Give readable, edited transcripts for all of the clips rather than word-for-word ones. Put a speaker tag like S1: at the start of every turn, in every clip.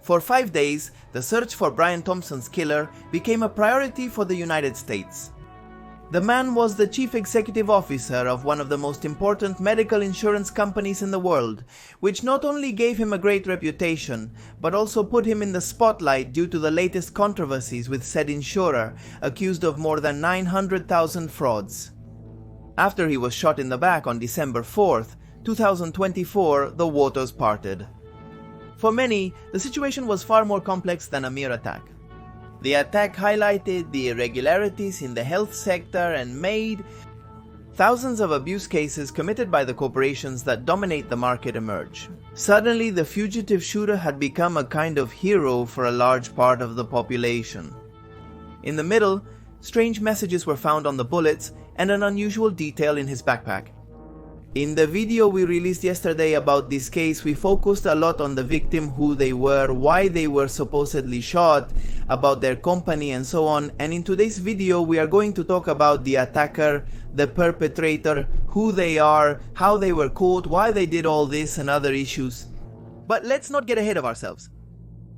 S1: For 5 days, the search for Brian Thompson's killer became a priority for the United States. The man was the chief executive officer of one of the most important medical insurance companies in the world, which not only gave him a great reputation, but also put him in the spotlight due to the latest controversies with said insurer, accused of more than 900,000 frauds. After he was shot in the back on December 4th, 2024, the waters parted. For many, the situation was far more complex than a mere attack. The attack highlighted the irregularities in the health sector and made thousands of abuse cases committed by the corporations that dominate the market emerge. Suddenly, the fugitive shooter had become a kind of hero for a large part of the population. In the middle, strange messages were found on the bullets and an unusual detail in his backpack. In the video we released yesterday about this case, we focused a lot on the victim, who they were, why they were supposedly shot, about their company and so on, and in today's video we are going to talk about the attacker, the perpetrator, who they are, how they were caught, why they did all this and other issues. But let's not get ahead of ourselves.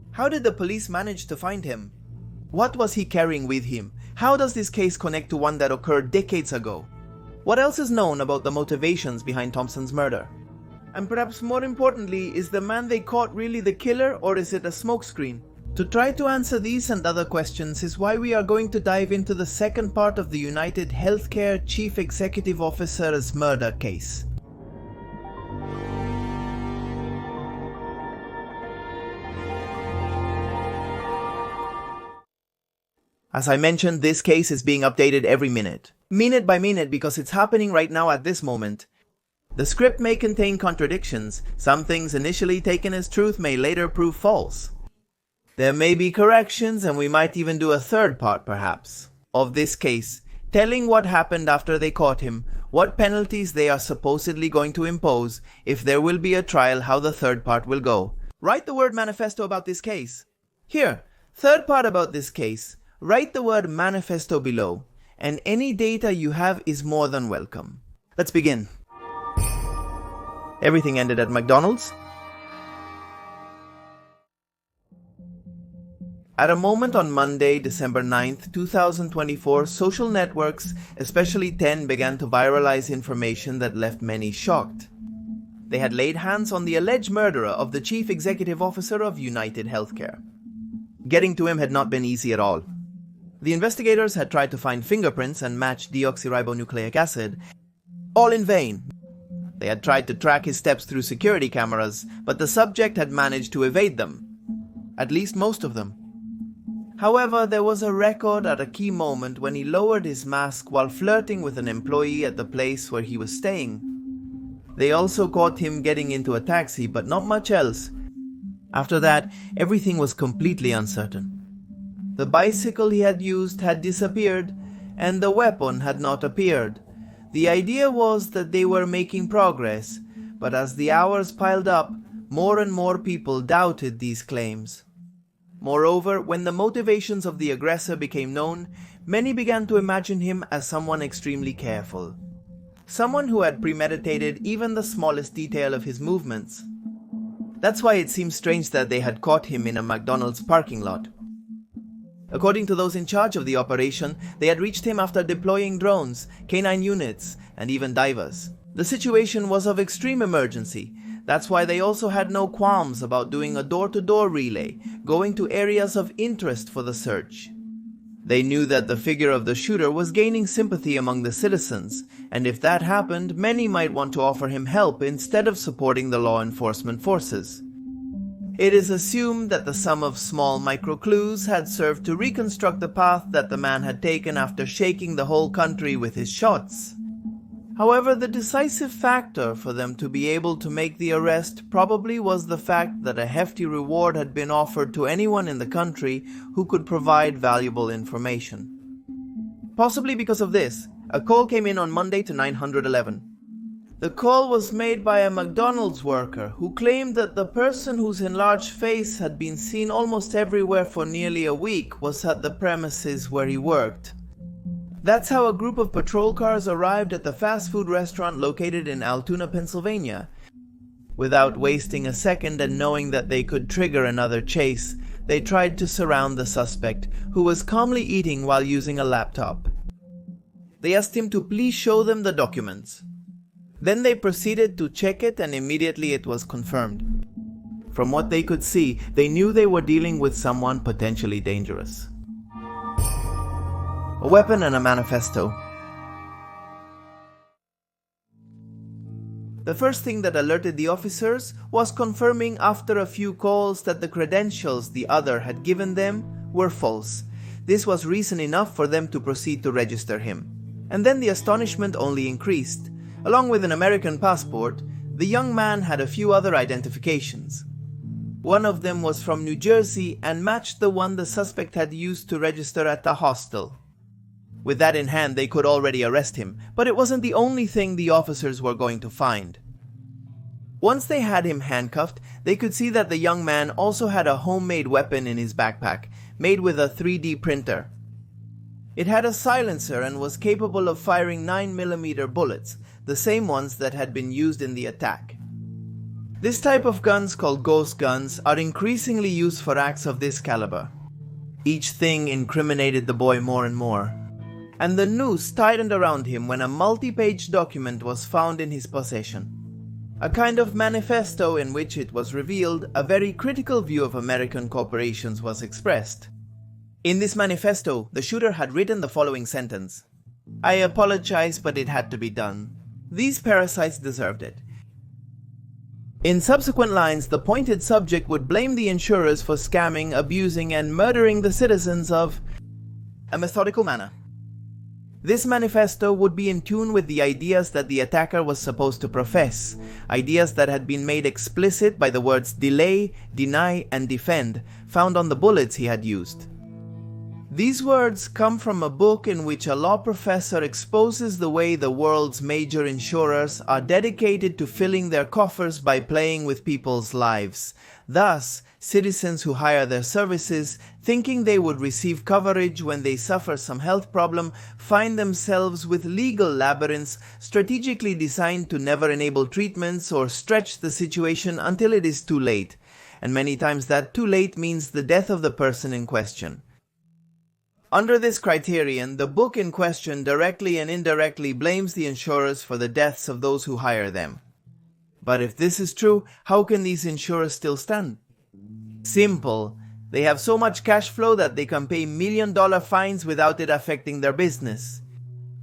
S1: How did the police manage to find him? What was he carrying with him? How does this case connect to one that occurred decades ago? What else is known about the motivations behind Thompson's murder? And perhaps more importantly, is the man they caught really the killer, or is it a smokescreen? To try to answer these and other questions is why we are going to dive into the second part of the United Healthcare Chief Executive Officer's murder case. As I mentioned, this case is being updated every minute by minute, because it's happening right now at this moment. The script may contain contradictions. Some things initially taken as truth may later prove false. There may be corrections, and we might even do a third part perhaps of this case, telling what happened after they caught him, what penalties they are supposedly going to impose, if there will be a trial, how the third part will go. Write the word manifesto about this case. Here, third part about this case. Write the word manifesto below, and any data you have is more than welcome. Let's begin. Everything ended at McDonald's. At a moment on Monday, December 9th, 2024, social networks, especially 10, began to viralize information that left many shocked. They had laid hands on the alleged murderer of the chief executive officer of United Healthcare. Getting to him had not been easy at all. The investigators had tried to find fingerprints and match deoxyribonucleic acid, all in vain. They had tried to track his steps through security cameras, but the subject had managed to evade them. At least most of them. However, there was a record at a key moment when he lowered his mask while flirting with an employee at the place where he was staying. They also caught him getting into a taxi, but not much else. After that, everything was completely uncertain. The bicycle he had used had disappeared, and the weapon had not appeared. The idea was that they were making progress, but as the hours piled up, more and more people doubted these claims. Moreover, when the motivations of the aggressor became known, many began to imagine him as someone extremely careful. Someone who had premeditated even the smallest detail of his movements. That's why it seems strange that they had caught him in a McDonald's parking lot. According to those in charge of the operation, they had reached him after deploying drones, canine units, and even divers. The situation was of extreme emergency. That's why they also had no qualms about doing a door-to-door relay, going to areas of interest for the search. They knew that the figure of the shooter was gaining sympathy among the citizens, and if that happened, many might want to offer him help instead of supporting the law enforcement forces. It is assumed that the sum of small micro-clues had served to reconstruct the path that the man had taken after shaking the whole country with his shots. However, the decisive factor for them to be able to make the arrest probably was the fact that a hefty reward had been offered to anyone in the country who could provide valuable information. Possibly because of this, a call came in on Monday to 911. The call was made by a McDonald's worker who claimed that the person whose enlarged face had been seen almost everywhere for nearly a week was at the premises where he worked. That's how a group of patrol cars arrived at the fast food restaurant located in Altoona, Pennsylvania. Without wasting a second and knowing that they could trigger another chase, they tried to surround the suspect, who was calmly eating while using a laptop. They asked him to please show them the documents. Then they proceeded to check it, and immediately it was confirmed. From what they could see, they knew they were dealing with someone potentially dangerous. A weapon and a manifesto. The first thing that alerted the officers was confirming after a few calls that the credentials the other had given them were false. This was reason enough for them to proceed to register him. And then the astonishment only increased. Along with an American passport, the young man had a few other identifications. One of them was from New Jersey and matched the one the suspect had used to register at the hostel. With that in hand, they could already arrest him, but it wasn't the only thing the officers were going to find. Once they had him handcuffed, they could see that the young man also had a homemade weapon in his backpack, made with a 3D printer. It had a silencer and was capable of firing 9mm bullets, the same ones that had been used in the attack. This type of guns, called ghost guns, are increasingly used for acts of this caliber. Each thing incriminated the boy more and more. And the noose tightened around him when a multi-page document was found in his possession. A kind of manifesto in which it was revealed a very critical view of American corporations was expressed. In this manifesto, the shooter had written the following sentence: "I apologize, but it had to be done. These parasites deserved it." In subsequent lines, the pointed subject would blame the insurers for scamming, abusing, and murdering the citizens of a methodical manner. This manifesto would be in tune with the ideas that the attacker was supposed to profess, ideas that had been made explicit by the words delay, deny, and defend, found on the bullets he had used. These words come from a book in which a law professor exposes the way the world's major insurers are dedicated to filling their coffers by playing with people's lives. Thus, citizens who hire their services, thinking they would receive coverage when they suffer some health problem, find themselves with legal labyrinths strategically designed to never enable treatments or stretch the situation until it is too late. And many times that too late means the death of the person in question. Under this criterion, the book in question directly and indirectly blames the insurers for the deaths of those who hire them. But if this is true, how can these insurers still stand? Simple. They have so much cash flow that they can pay million-dollar fines without it affecting their business.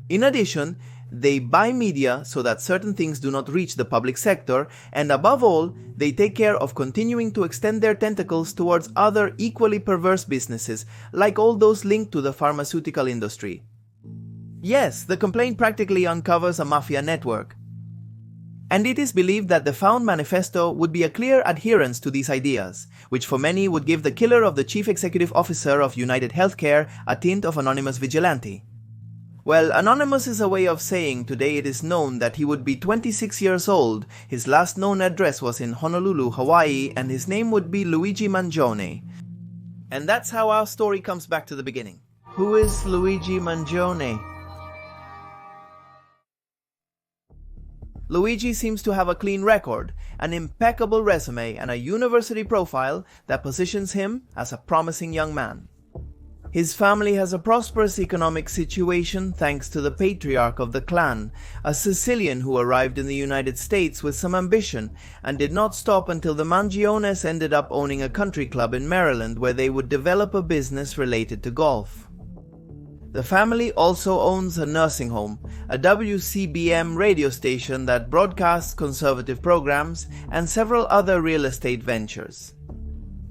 S1: In addition, they buy media so that certain things do not reach the public sector, and above all, they take care of continuing to extend their tentacles towards other equally perverse businesses, like all those linked to the pharmaceutical industry. Yes, the complaint practically uncovers a mafia network. And it is believed that the found manifesto would be a clear adherence to these ideas, which for many would give the killer of the chief executive officer of United Healthcare a tint of anonymous vigilante. Well, anonymous is a way of saying today it is known that he would be 26 years old, his last known address was in Honolulu, Hawaii, and his name would be Luigi Mangione. And that's how our story comes back to the beginning. Who is Luigi Mangione? Luigi seems to have a clean record, an impeccable resume, and a university profile that positions him as a promising young man. His family has a prosperous economic situation thanks to the patriarch of the clan, a Sicilian who arrived in the United States with some ambition and did not stop until the Mangiones ended up owning a country club in Maryland where they would develop a business related to golf. The family also owns a nursing home, a WCBM radio station that broadcasts conservative programs, and several other real estate ventures.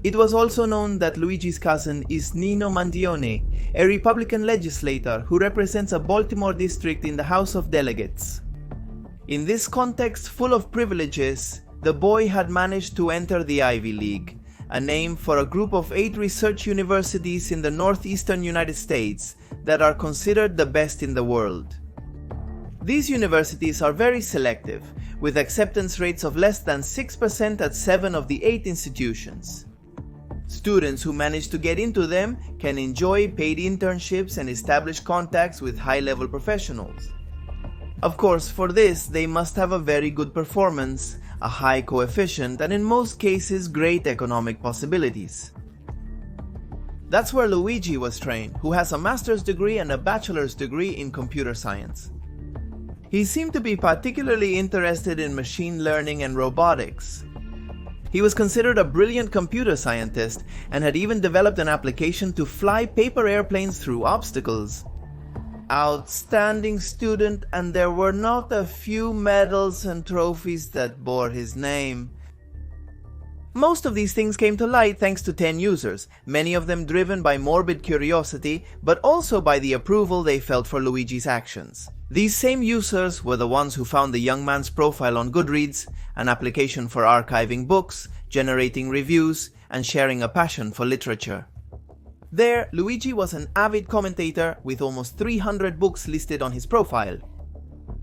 S1: It was also known that Luigi's cousin is Nino Mangione, a Republican legislator who represents a Baltimore district in the House of Delegates. In this context full of privileges, the boy had managed to enter the Ivy League, a name for a group of 8 research universities in the northeastern United States that are considered the best in the world. These universities are very selective, with acceptance rates of less than 6% at 7 of the 8 institutions. Students who manage to get into them can enjoy paid internships and establish contacts with high-level professionals. Of course, for this, they must have a very good performance, a high coefficient, and in most cases great economic possibilities. That's where Luigi was trained, who has a master's degree and a bachelor's degree in computer science. He seemed to be particularly interested in machine learning and robotics. He was considered a brilliant computer scientist and had even developed an application to fly paper airplanes through obstacles. Outstanding student, and there were not a few medals and trophies that bore his name. Most of these things came to light thanks to 10 users, many of them driven by morbid curiosity, but also by the approval they felt for Luigi's actions. These same users were the ones who found the young man's profile on Goodreads, an application for archiving books, generating reviews, and sharing a passion for literature. There, Luigi was an avid commentator with almost 300 books listed on his profile.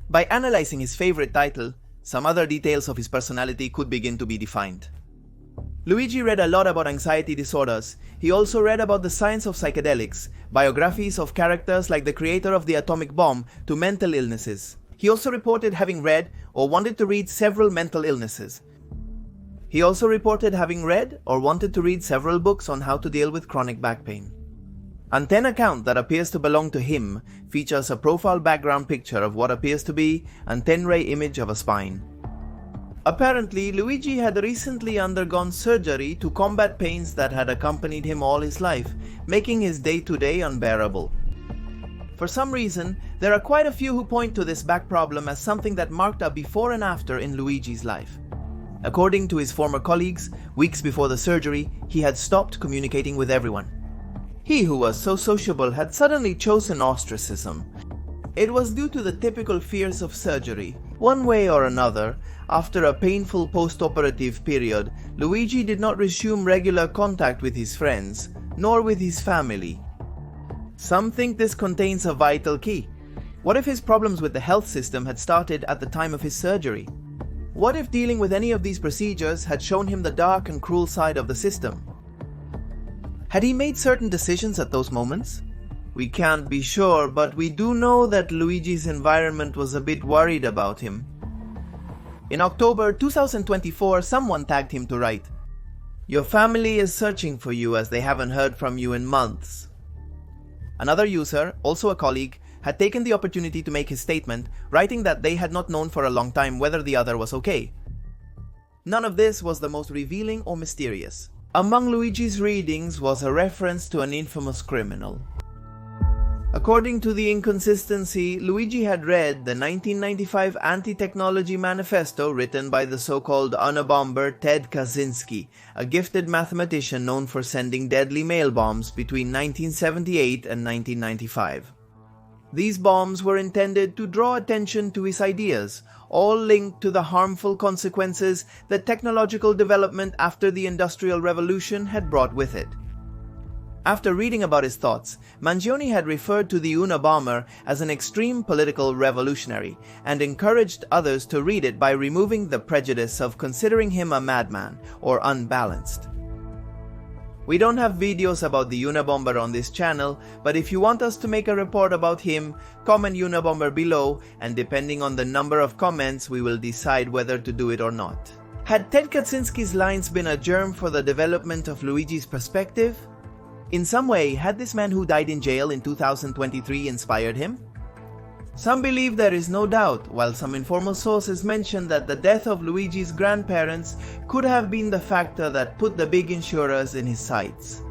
S1: By analyzing his favorite title, some other details of his personality could begin to be defined. Luigi read a lot about anxiety disorders. He also read about the science of psychedelics, biographies of characters like the creator of the atomic bomb, to mental illnesses. He also reported having read or wanted to read several mental illnesses. He also reported having read or wanted to read several books on how to deal with chronic back pain. An 10 account that appears to belong to him features a profile background picture of what appears to be an 10-ray image of a spine. Apparently, Luigi had recently undergone surgery to combat pains that had accompanied him all his life, making his day-to-day unbearable. For some reason, there are quite a few who point to this back problem as something that marked a before and after in Luigi's life. According to his former colleagues, weeks before the surgery, he had stopped communicating with everyone. He, who was so sociable, had suddenly chosen ostracism. It was due to the typical fears of surgery. One way or another, after a painful post-operative period, Luigi did not resume regular contact with his friends, nor with his family. Some think this contains a vital key. What if his problems with the health system had started at the time of his surgery? What if dealing with any of these procedures had shown him the dark and cruel side of the system? Had he made certain decisions at those moments? We can't be sure, but we do know that Luigi's environment was a bit worried about him. In October 2024, someone tagged him to write, "Your family is searching for you as they haven't heard from you in months." Another user, also a colleague, had taken the opportunity to make his statement, writing that they had not known for a long time whether the other was okay. None of this was the most revealing or mysterious. Among Luigi's readings was a reference to an infamous criminal. According to the inconsistency, Luigi had read the 1995 Anti-Technology Manifesto written by the so-called Unabomber Ted Kaczynski, a gifted mathematician known for sending deadly mail bombs between 1978 and 1995. These bombs were intended to draw attention to his ideas, all linked to the harmful consequences that technological development after the Industrial Revolution had brought with it. After reading about his thoughts, Mangione had referred to the Unabomber as an extreme political revolutionary and encouraged others to read it by removing the prejudice of considering him a madman or unbalanced. We don't have videos about the Unabomber on this channel, but if you want us to make a report about him, comment Unabomber below, and depending on the number of comments, we will decide whether to do it or not. Had Ted Kaczynski's lines been a germ for the development of Luigi's perspective? In some way, had this man who died in jail in 2023 inspired him? Some believe there is no doubt, while some informal sources mention that the death of Luigi's grandparents could have been the factor that put the big insurers in his sights.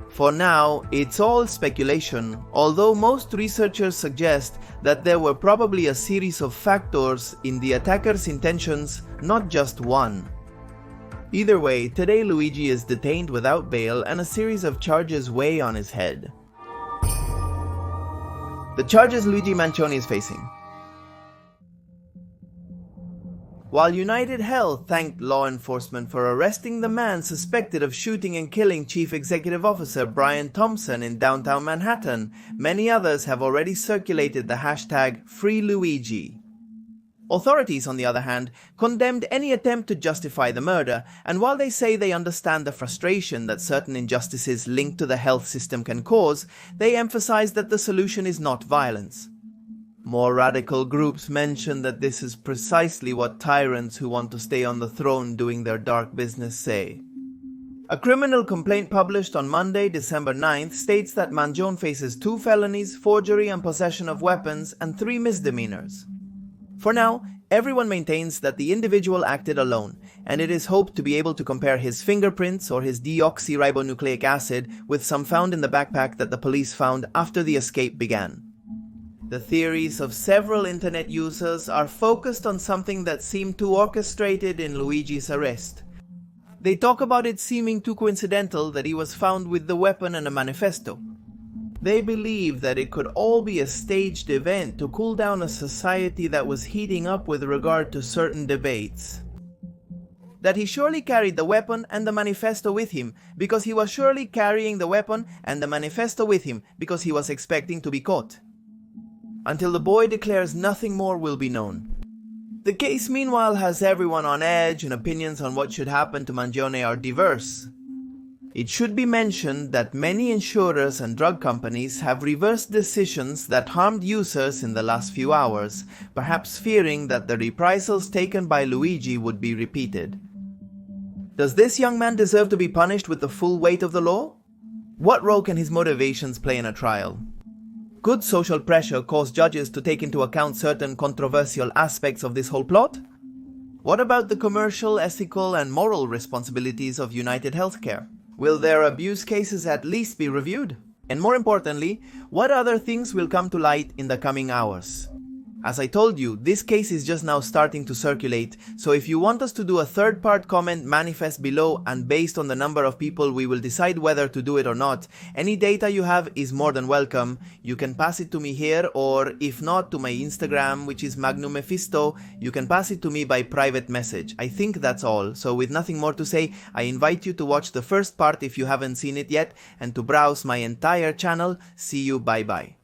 S1: For now, it's all speculation, although most researchers suggest that there were probably a series of factors in the attacker's intentions, not just one. Either way, today Luigi is detained without bail and a series of charges weigh on his head. The charges Luigi Mangione is facing. While United Health thanked law enforcement for arresting the man suspected of shooting and killing Chief Executive Officer Brian Thompson in downtown Manhattan, many others have already circulated the hashtag #FreeLuigi. Authorities, on the other hand, condemned any attempt to justify the murder, and while they say they understand the frustration that certain injustices linked to the health system can cause, they emphasize that the solution is not violence. More radical groups mention that this is precisely what tyrants who want to stay on the throne doing their dark business say. A criminal complaint published on Monday, December 9th states that Mangione faces 2 felonies, forgery and possession of weapons, and 3 misdemeanors. For now, everyone maintains that the individual acted alone, and it is hoped to be able to compare his fingerprints or his deoxyribonucleic acid with some found in the backpack that the police found after the escape began. The theories of several internet users are focused on something that seemed too orchestrated in Luigi's arrest. They talk about it seeming too coincidental that he was found with the weapon and a manifesto. They believe that it could all be a staged event to cool down a society that was heating up with regard to certain debates. That he surely carried the weapon and the manifesto with him because he was surely carrying the weapon and the manifesto with him because he was expecting to be caught. Until the boy declares nothing more will be known. The case meanwhile has everyone on edge, and opinions on what should happen to Mangione are diverse. It should be mentioned that many insurers and drug companies have reversed decisions that harmed users in the last few hours, perhaps fearing that the reprisals taken by Luigi would be repeated. Does this young man deserve to be punished with the full weight of the law? What role can his motivations play in a trial? Could social pressure cause judges to take into account certain controversial aspects of this whole plot? What about the commercial, ethical, and moral responsibilities of United Healthcare? Will their abuse cases at least be reviewed? And more importantly, what other things will come to light in the coming hours? As I told you, this case is just now starting to circulate, so if you want us to do a third-part comment, manifest below, and based on the number of people we will decide whether to do it or not. Any data you have is more than welcome. You can pass it to me here, or if not, to my Instagram, which is MagnumMephisto. You can pass it to me by private message. I think that's all, so with nothing more to say, I invite you to watch the first part if you haven't seen it yet, and to browse my entire channel. See you, bye bye.